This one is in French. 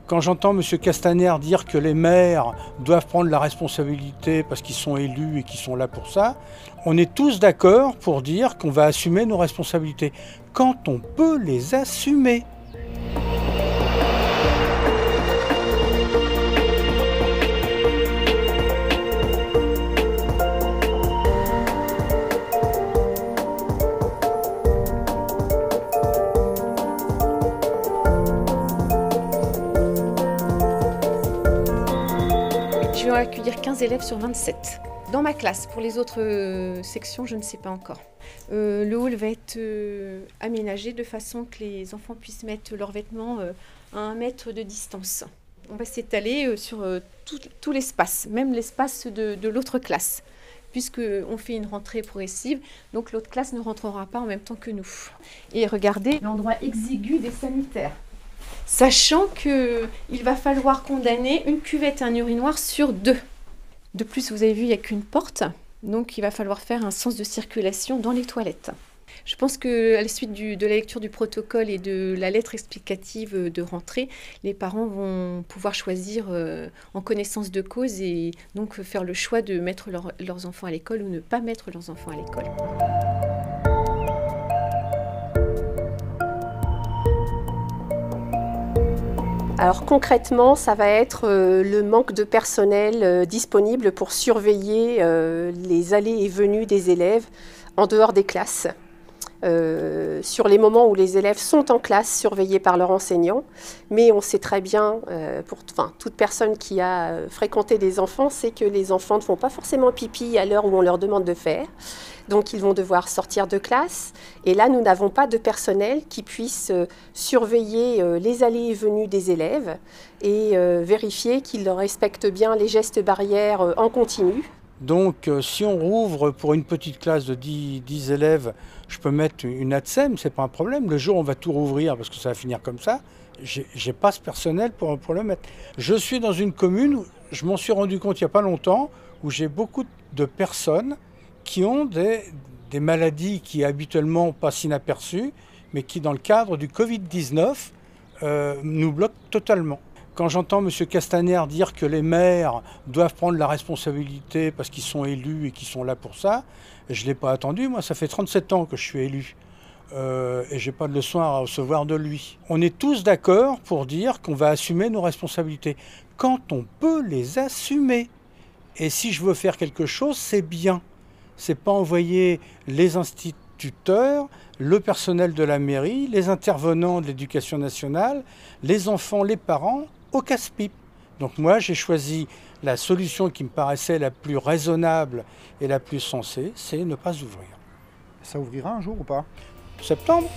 Quand j'entends M. Castaner dire que les maires doivent prendre la responsabilité parce qu'ils sont élus et qu'ils sont là pour ça, on est tous d'accord pour dire qu'on va assumer nos responsabilités. Quand on peut les assumer. Je vais accueillir 15 élèves sur 27. Dans ma classe, pour les autres sections, je ne sais pas encore. Le hall va être aménagé de façon que les enfants puissent mettre leurs vêtements à 1 mètre de distance. On va s'étaler sur tout l'espace, même l'espace de l'autre classe, puisqu'on fait une rentrée progressive, donc l'autre classe ne rentrera pas en même temps que nous. Et regardez l'endroit exigu des sanitaires. Sachant qu'il va falloir condamner une cuvette et un urinoir sur 2. De plus, vous avez vu, il n'y a qu'une porte, donc il va falloir faire un sens de circulation dans les toilettes. Je pense qu'à la suite de la lecture du protocole et de la lettre explicative de rentrée, les parents vont pouvoir choisir en connaissance de cause et donc faire le choix de mettre leurs enfants à l'école ou ne pas mettre leurs enfants à l'école. Alors concrètement, ça va être le manque de personnel disponible pour surveiller les allées et venues des élèves en dehors des classes. Sur les moments où les élèves sont en classe, surveillés par leurs enseignants. Mais on sait très bien, toute personne qui a fréquenté des enfants, sait que les enfants ne font pas forcément pipi à l'heure où on leur demande de faire. Donc ils vont devoir sortir de classe. Et là, nous n'avons pas de personnel qui puisse surveiller les allées et venues des élèves et vérifier qu'ils respectent bien les gestes barrières en continu. Donc si on rouvre pour une petite classe de 10 élèves, je peux mettre une ATSEM, c'est pas un problème. Le jour où on va tout rouvrir, parce que ça va finir comme ça, j'ai pas ce personnel pour le mettre. Je suis dans une commune où je m'en suis rendu compte il n'y a pas longtemps, où j'ai beaucoup de personnes qui ont des maladies qui habituellement passent inaperçues, mais qui dans le cadre du Covid-19 nous bloquent totalement. Quand j'entends M. Castaner dire que les maires doivent prendre la responsabilité parce qu'ils sont élus et qu'ils sont là pour ça, je ne l'ai pas attendu. Moi, ça fait 37 ans que je suis élu et je n'ai pas de leçon à recevoir de lui. On est tous d'accord pour dire qu'on va assumer nos responsabilités quand on peut les assumer. Et si je veux faire quelque chose, c'est bien. C'est pas envoyer les instituteurs, le personnel de la mairie, les intervenants de l'éducation nationale, les enfants, les parents, au casse-pipe. Donc moi, j'ai choisi la solution qui me paraissait la plus raisonnable et la plus sensée, c'est ne pas ouvrir. Ça ouvrira un jour ou pas? Septembre.